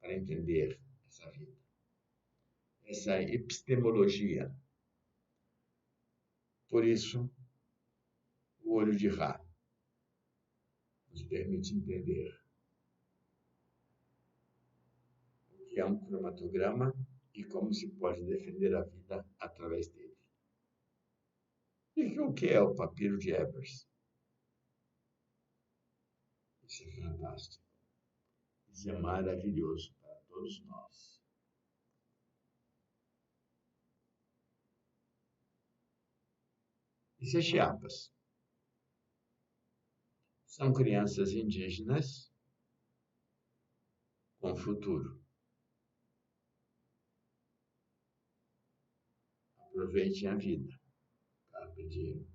para entender essa vida. Essa epistemologia. Por isso, o olho de Ra nos permite entender o que é um cromatograma e como se pode defender a vida através dele. E o que é o papiro de Ebers? Isso é fantástico. Isso é maravilhoso para todos nós. Isso é Chiapas. São crianças indígenas com futuro. Aproveitem a vida. Carpe diem.